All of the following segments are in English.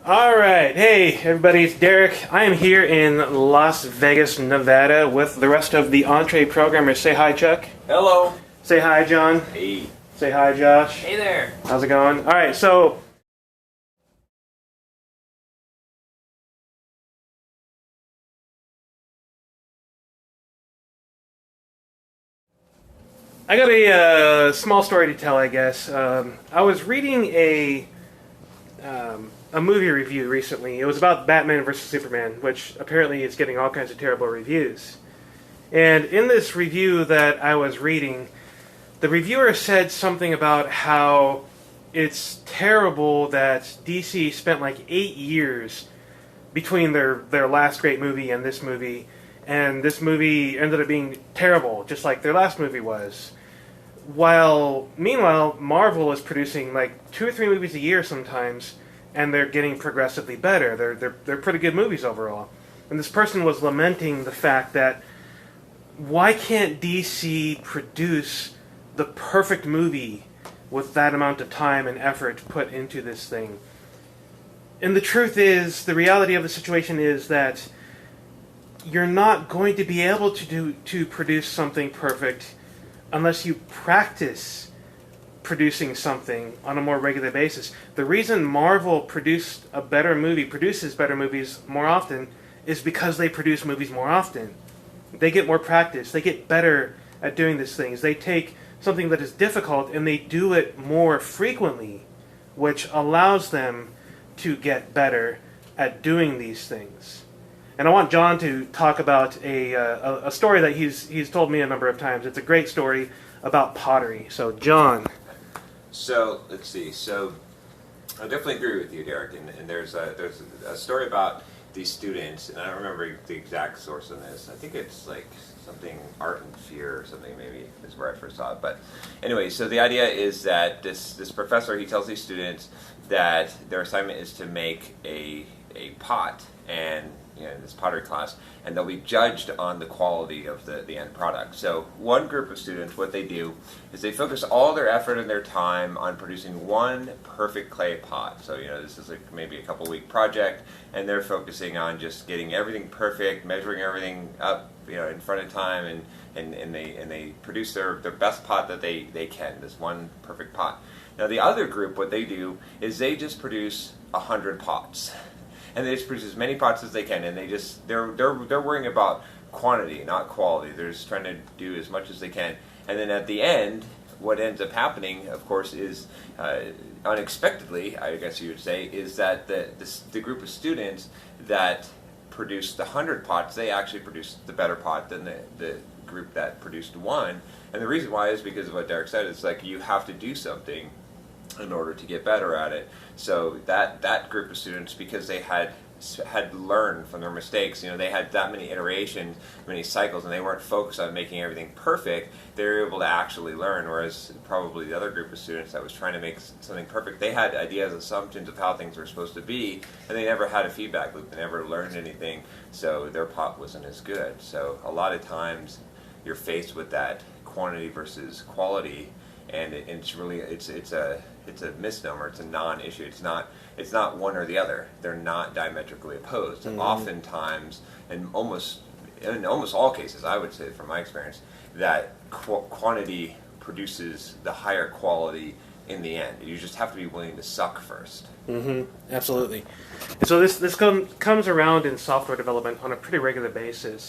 Alright, hey everybody, it's Derek. I am here in Las Vegas, Nevada with the rest of the Entree programmers. Say hi, Chuck. Hello. Say hi, John. Hey. Say hi, Josh. Hey there. How's it going? Alright, so I got a small story to tell, I guess. I was reading a movie review recently. It was about Batman vs. Superman, which apparently is getting all kinds of terrible reviews. And in this review that I was reading, the reviewer said something about how it's terrible that DC spent like 8 years between their last great movie and this movie ended up being terrible, just like their last movie was. Meanwhile, Marvel is producing like 2 or 3 movies a year sometimes, and they're getting progressively better. They're pretty good movies overall. And this person was lamenting the fact that why can't DC produce the perfect movie with that amount of time and effort put into this thing? And the truth is, the reality of the situation is that you're not going to be able to produce something perfect unless you practice producing something on a more regular basis. The reason Marvel produces better movies more often is because they produce movies more often. They get more practice. They get better at doing these things. They take something that is difficult and they do it more frequently, which allows them to get better at doing these things. And I want John to talk about a story that he's told me a number of times. It's a great story about pottery. So, John. So, let's see. So, I definitely agree with you, Derek. And there's a story about these students, and I don't remember the exact source on this. I think it's like something Art and Fear or something, maybe is where I first saw it. But anyway, so the idea is that this professor, he tells these students that their assignment is to make a pot, and this pottery class, and they'll be judged on the quality of the end product. So one group of students, what they do is they focus all their effort and their time on producing one perfect clay pot. So this is like maybe a couple-week project, and they're focusing on just getting everything perfect, measuring everything up in front of time, and they produce their best pot that they can, this one perfect pot. Now the other group, what they do is they just produce 100 pots. And they just produce as many pots as they can, and they're worrying about quantity, not quality. They're just trying to do as much as they can. And then at the end, what ends up happening, of course, is unexpectedly, I guess you would say, is that the group of students that produced the 100 pots, they actually produced the better pot than the group that produced one. And the reason why is because of what Derek said. It's like you have to do something in order to get better at it. So that group of students, because they had learned from their mistakes, they had that many iterations, many cycles, and they weren't focused on making everything perfect, they were able to actually learn, whereas probably the other group of students that was trying to make something perfect, they had ideas, assumptions of how things were supposed to be, and they never had a feedback loop, they never learned anything, so their pot wasn't as good. So a lot of times you're faced with that quantity versus quality, and it's a misnomer. It's a non-issue. It's not one or the other. They're not diametrically opposed. And oftentimes, in almost all cases, I would say from my experience, that quantity produces the higher quality in the end. You just have to be willing to suck first. Absolutely. And so this comes around in software development on a pretty regular basis.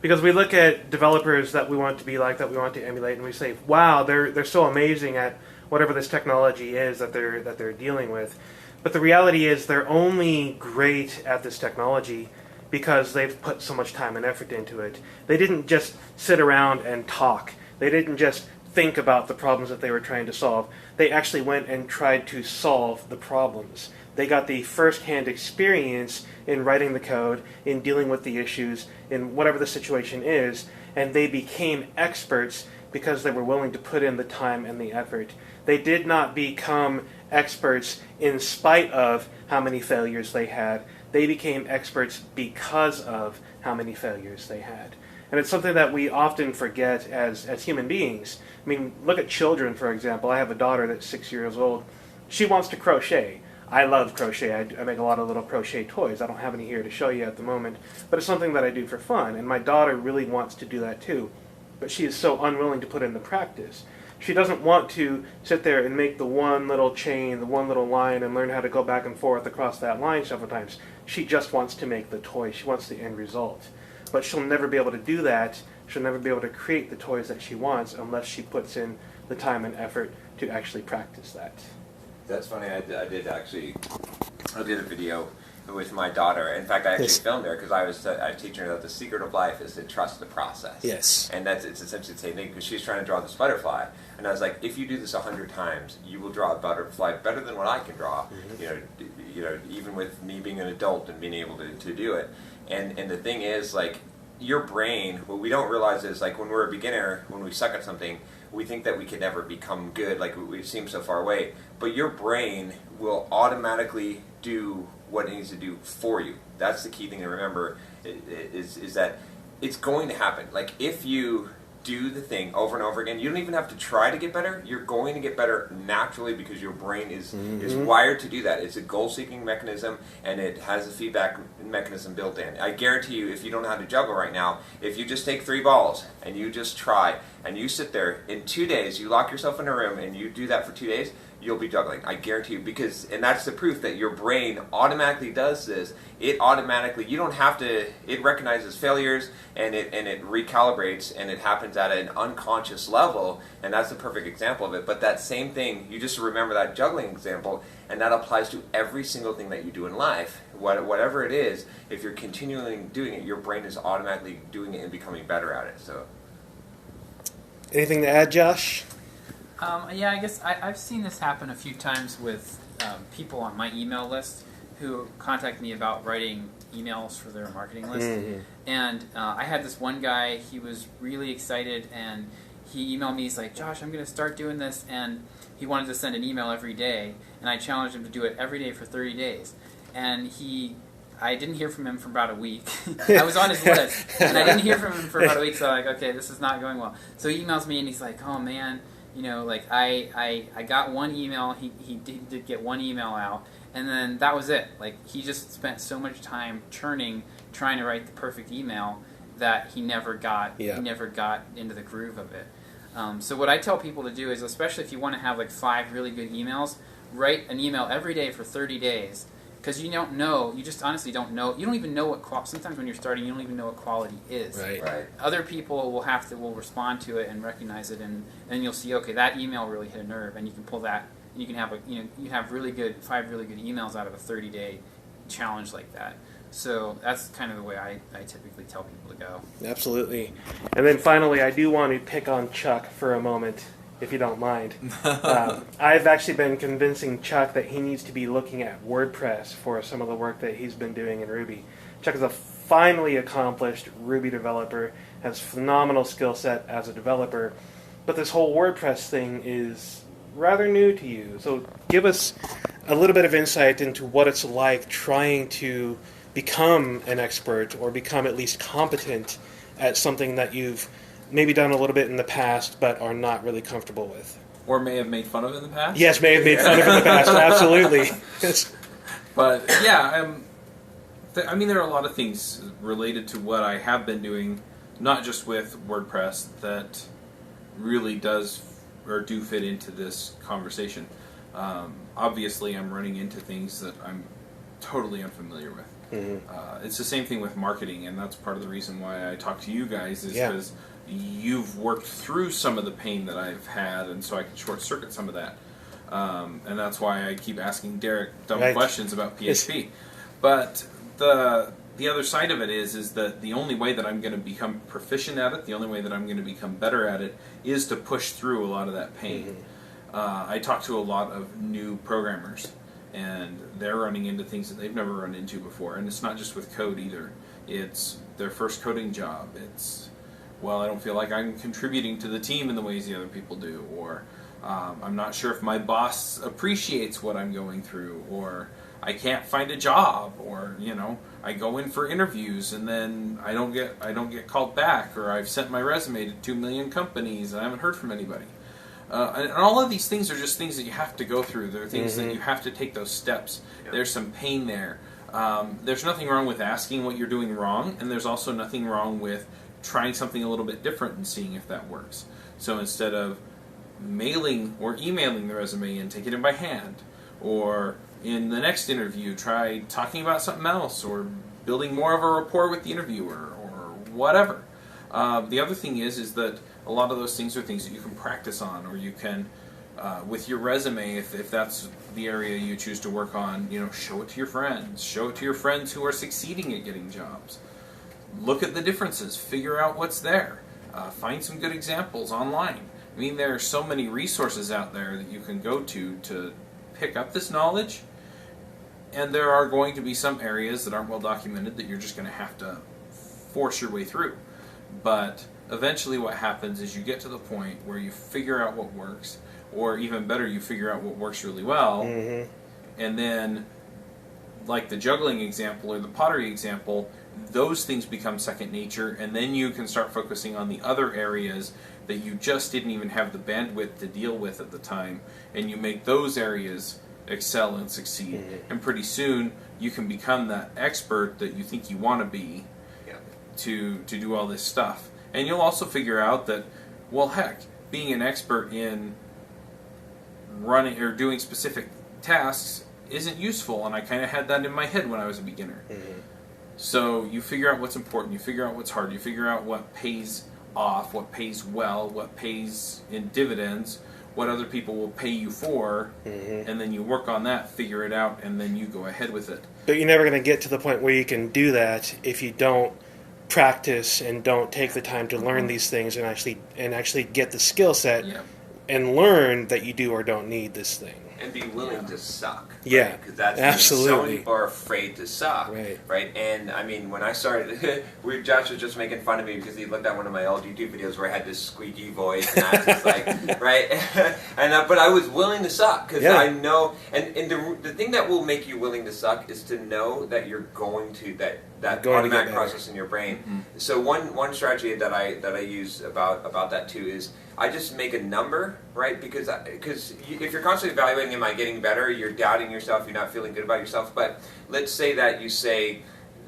Because we look at developers that we want to be like, that we want to emulate, and we say, wow, they're so amazing at whatever this technology is that they're dealing with. But the reality is they're only great at this technology because they've put so much time and effort into it. They didn't just sit around and talk. They didn't just think about the problems that they were trying to solve. They actually went and tried to solve the problems. They got the first-hand experience in writing the code, in dealing with the issues, in whatever the situation is, and they became experts because they were willing to put in the time and the effort. They did not become experts in spite of how many failures they had. They became experts because of how many failures they had. And it's something that we often forget as human beings. I mean, look at children, for example. I have a daughter that's 6 years old. She wants to crochet. I love crochet. I make a lot of little crochet toys. I don't have any here to show you at the moment, but it's something that I do for fun, and my daughter really wants to do that too, but she is so unwilling to put it into practice. She doesn't want to sit there and make the one little chain, the one little line, and learn how to go back and forth across that line several times. She just wants to make the toy. She wants the end result. But she'll never be able to do that. She'll never be able to create the toys that she wants unless she puts in the time and effort to actually practice that. That's funny. I did a video with my daughter. In fact, I actually filmed her because I was teaching her that the secret of life is to trust the process. Yes. And it's essentially the same thing because she's trying to draw this butterfly. And I was like, if you do this 100 times, you will draw a butterfly better than what I can draw. Even with me being an adult and being able to do it. And the thing is, like, your brain, what we don't realize is, like, when we're a beginner, when we suck at something, we think that we can never become good, like we seem so far away. But your brain will automatically do what it needs to do for you. That's the key thing to remember, is that it's going to happen. Like, if you do the thing over and over again, you don't even have to try to get better. You're going to get better naturally because your brain is wired to do that. It's a goal-seeking mechanism, and it has a feedback mechanism built in. I guarantee you, if you don't know how to juggle right now, if you just take 3 balls and you just try and you sit there, in 2 days, you lock yourself in a room and you do that for 2 days, you'll be juggling. I guarantee you, and that's the proof that your brain automatically does this. It automatically, you don't have to, it recognizes failures and it recalibrates, and it happens at an unconscious level, and that's the perfect example of it. But that same thing, you just remember that juggling example, and that applies to every single thing that you do in life. Whatever it is, if you're continually doing it, your brain is automatically doing it and becoming better at it. So, anything to add, Josh? Yeah, I guess I've seen this happen a few times with people on my email list who contact me about writing emails for their marketing list. Mm-hmm. And I had this one guy, he was really excited, and he emailed me, he's like, Josh, I'm going to start doing this, and he wanted to send an email every day, and I challenged him to do it every day for 30 days. And I didn't hear from him for about a week. I was on his list, and I didn't hear from him for about a week, so I'm like, okay, this is not going well. So he emails me, and he's like, oh man, like I got one email, he did get one email out, and then that was it. Like, he just spent so much time trying to write the perfect email that he never got into the groove of it. So what I tell people to do is, especially if you want to have like 5 really good emails, write an email every day for 30 days. Because you just honestly don't know. You don't even know what sometimes when you're starting, you don't even know what quality is. Right. Other people will respond to it and recognize it, and then you'll see, okay, that email really hit a nerve, and you can pull that, and you can have you have 5 really good emails out of a 30-day challenge like that. So that's kind of the way I typically tell people to go. Absolutely. And then finally, I do want to pick on Chuck for a moment, if you don't mind. I've actually been convincing Chuck that he needs to be looking at WordPress for some of the work that he's been doing in Ruby. Chuck is a finely accomplished Ruby developer, has phenomenal skill set as a developer, but this whole WordPress thing is rather new to you. So give us a little bit of insight into what it's like trying to become an expert or become at least competent at something that you've maybe done a little bit in the past, but are not really comfortable with. Or may have made fun of in the past? Yes, may have made fun of in the past, absolutely. But, yeah, there are a lot of things related to what I have been doing, not just with WordPress, that really does or do fit into this conversation. Obviously, I'm running into things that I'm totally unfamiliar with. Mm-hmm. It's the same thing with marketing, and that's part of the reason why I talk to you guys, is because you've worked through some of the pain that I've had, and so I can short-circuit some of that. And that's why I keep asking Derek dumb questions about PHP. But the other side of it is that the only way that I'm going to become proficient at it, the only way that I'm going to become better at it, is to push through a lot of that pain. Mm-hmm. I talk to a lot of new programmers, and they're running into things that they've never run into before. And it's not just with code either. It's their first coding job. It's, well, I don't feel like I'm contributing to the team in the ways the other people do, or I'm not sure if my boss appreciates what I'm going through, or I can't find a job, or I go in for interviews and then I don't get called back, or I've sent my resume to 2 million companies and I haven't heard from anybody. And all of these things are just things that you have to go through. There are things that you have to take those steps. Yeah. There's some pain there. There's nothing wrong with asking what you're doing wrong, and there's also nothing wrong with trying something a little bit different and seeing if that works. So instead of mailing or emailing the resume in, take it in by hand. Or in the next interview, try talking about something else, or building more of a rapport with the interviewer, or whatever. The other thing is that a lot of those things are things that you can practice on, or you can, with your resume, if that's the area you choose to work on, show it to your friends. Show it to your friends who are succeeding at getting jobs. Look at the differences. Figure out what's there. Find some good examples online. I mean, there are so many resources out there that you can go to pick up this knowledge, and there are going to be some areas that aren't well documented that you're just going to have to force your way through. But eventually what happens is you get to the point where you figure out what works, or even better, you figure out what works really well, and then, like the juggling example or the pottery example, those things become second nature, and then you can start focusing on the other areas that you just didn't even have the bandwidth to deal with at the time, and you make those areas excel and succeed. And pretty soon you can become that expert that you think you want to be to do all this stuff. And you'll also figure out that, well, heck, being an expert in running or doing specific tasks isn't useful, and I kind of had that in my head when I was a beginner. So you figure out what's important, you figure out what's hard, you figure out what pays off, what pays well, what pays in dividends, what other people will pay you for, and then you work on that, figure it out, and then you go ahead with it. But you're never going to get to the point where you can do that if you don't practice and don't take the time to learn these things and actually get the skill set and learn that you do or don't need this thing. And be willing to suck. Yeah, because that's absolutely. So many people are afraid to suck, right? And I mean, when I started, Josh was just making fun of me because he looked at one of my old YouTube videos where I had this squeaky voice, and I was just like, right? And but I was willing to suck because I know, and the thing that will make you willing to suck is to know that you're going to that automatic process in your brain. So one strategy that I use about that too is I just make a number, right? Because if you're constantly evaluating, am I getting better? You're doubting yourself. You're not feeling good about yourself. But let's say that you say,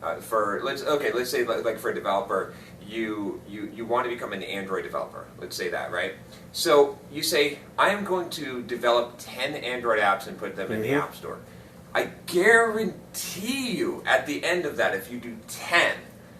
let's say like for a developer, you want to become an Android developer. Let's say that, right? So you say, I am going to develop 10 Android apps and put them in the App Store. I guarantee you, at the end of that, if you do 10.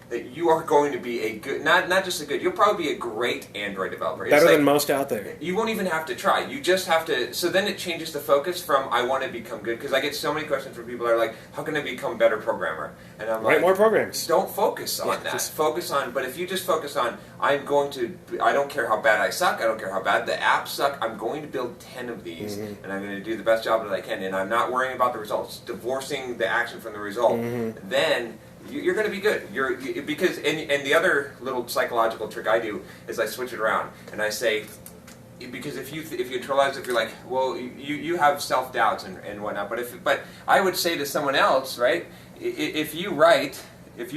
That you are going to be a good, not just a good, you'll probably be a great Android developer. Better than most out there. You won't even have to try. You just have to, so then it changes the focus from, I want to become good, because I get so many questions from people that are like, how can I become a better programmer? And I'm like, write more programs. Don't focus on that. Focus on, but if you just focus on, I don't care how bad I suck, I don't care how bad the apps suck, I'm going to build 10 of these, and I'm going to do the best job that I can, and I'm not worrying about the results, divorcing the action from the result, then you're going to be good. Because the other little psychological trick I do is I switch it around and I say, because if you internalize it, you're like, well, you have self doubts and whatnot. But I would say to someone else, right? If you write 50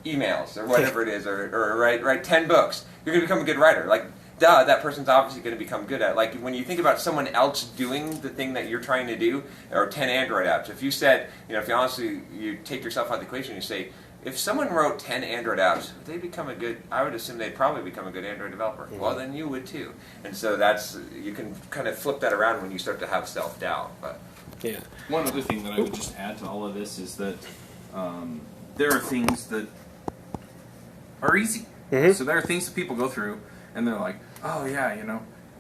emails or whatever it is, or write 10 books, you're going to become a good writer. Like, duh, that person's obviously going to become good at it. Like, when you think about someone else doing the thing that you're trying to do, or 10 Android apps, if you said, if you honestly, you take yourself out of the equation, you say, if someone wrote 10 Android apps, would they become a good, I would assume they'd probably become a good Android developer. Well, then you would too. And so you can kind of flip that around when you start to have self-doubt. But yeah. One other thing that I would just add to all of this is that there are things that are easy. So there are things that people go through, and they're like, oh yeah,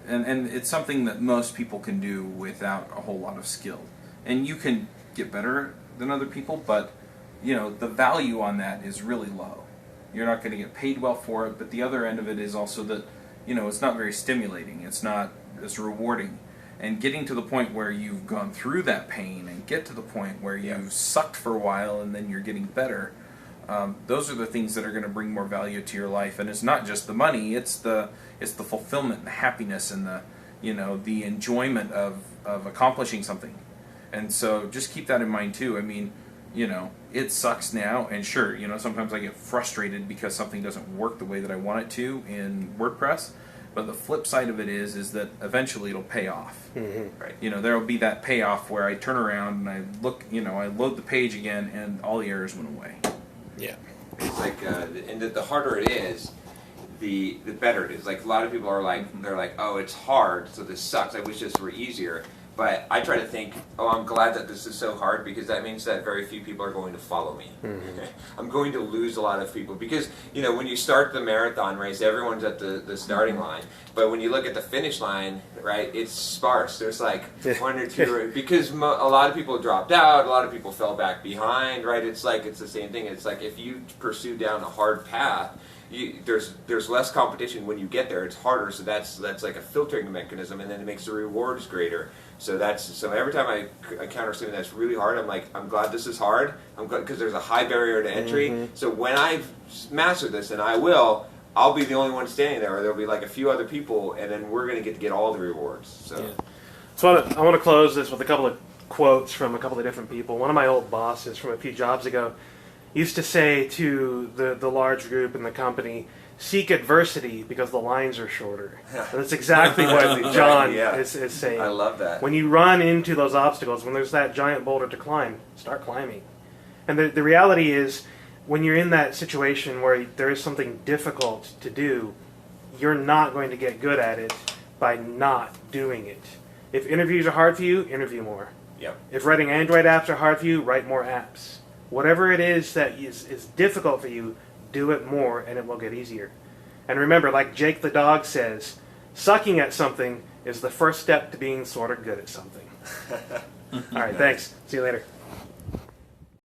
and it's something that most people can do without a whole lot of skill. And you can get better than other people, but the value on that is really low. You're not going to get paid well for it, but the other end of it is also that, it's not very stimulating. It's not as rewarding. And getting to the point where you've gone through that pain and get to the point where you've sucked for a while and then you're getting better, those are the things that are going to bring more value to your life. And it's not just the money, it's the fulfillment and the happiness and the enjoyment of accomplishing something. And so just keep that in mind too. I mean, it sucks now, and sure, sometimes I get frustrated because something doesn't work the way that I want it to in WordPress, But the flip side of it is that eventually it'll pay off. Mm-hmm. Right. There will be that payoff where I turn around and I look, I load the page again, and all the errors went away. Yeah. It's like, and the harder it is, the better it is. Like a lot of people are like, they're like, oh, it's hard, so this sucks. I wish this were easier. But I try to think, oh, I'm glad that this is so hard because that means that very few people are going to follow me. Mm-hmm. I'm going to lose a lot of people because, when you start the marathon race, everyone's at the starting line. But when you look at the finish line, right, it's sparse. There's like one or two, because a lot of people dropped out, a lot of people fell back behind, right? It's the same thing. It's like if you pursue down a hard path, there's less competition when you get there. It's harder, so that's like a filtering mechanism, and then it makes the rewards greater. So every time I encounter something that's really hard, I'm glad this is hard. I'm glad because there's a high barrier to entry. Mm-hmm. So when I've mastered this, and I'll be the only one standing there, or there'll be like a few other people, and then we're going to get all the rewards. So, Yeah. So I want to close this with a couple of quotes from a couple of different people. One of my old bosses from a few jobs ago used to say to the large group in the company, seek adversity because the lines are shorter. And that's exactly what John is saying. I love that. When you run into those obstacles, when there's that giant boulder to climb, start climbing. And the reality is, when you're in that situation where there is something difficult to do, you're not going to get good at it by not doing it. If interviews are hard for you, interview more. Yep. If writing Android apps are hard for you, write more apps. Whatever it is that is difficult for you, do it more and it will get easier. And remember, like Jake the dog says, sucking at something is the first step to being sort of good at something. All right, thanks. See you later.